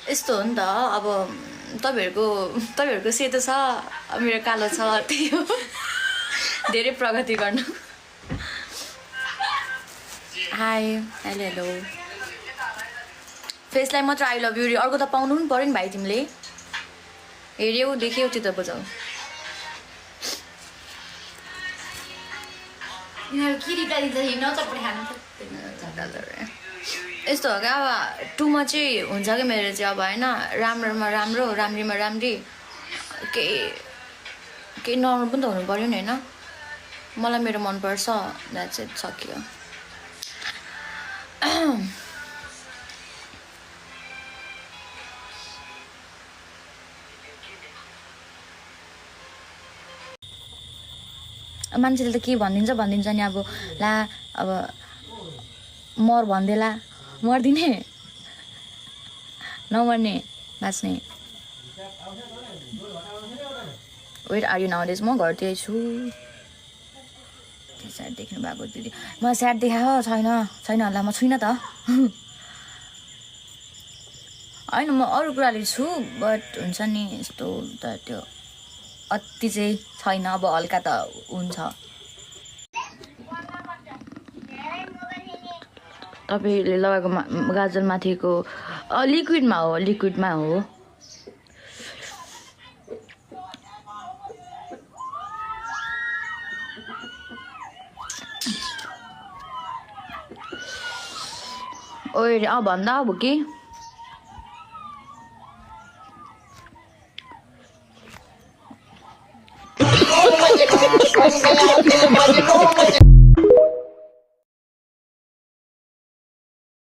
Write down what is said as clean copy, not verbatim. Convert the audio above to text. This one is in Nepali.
यस्तो हो नि त अब तपाईहरुको सेतो छ मेरो कालो छ त्यही हो धेरै प्रगति गर्नु हाई हेलो हेलो फेसलाई मात्र आई लभ यु रे अर्को त पाउनु पनि पर्यो नि भाइ तिमीले हेर्यौ देख्यौ त्यो त बुझौ यिनीहरू के रिप्लाई दिन्छ हिँड्न चटपटी खानु यस्तो हो क्या अब टुमा चाहिँ हुन्छ कि मेरो चाहिँ अब होइन राम्रोमा राम्रो राम्रीमा राम्री केही नर्मल पनि त हुनु पर्यो नि होइन मलाई मेरो मनपर्छ द्याट्स इट सकियो मान्छेले त के भनिदिन्छ नि अब ला अब मर भन्देला मर्दिने नमर्ने बाँच्ने वेट आर यु नाउडेज म घरतिर छु स्याड देख्नु भएको दिदी म स्याड देखाएको छैन होला म छुइनँ त होइन म अरू कुराले छु बट हुन्छ नि यस्तो त त्यो अति चाहिँ छैन अब हल्का त हुन्छ तपाईँले लगाएको गाजर माथिको लिक्विडमा हो ओए भन्दा अब के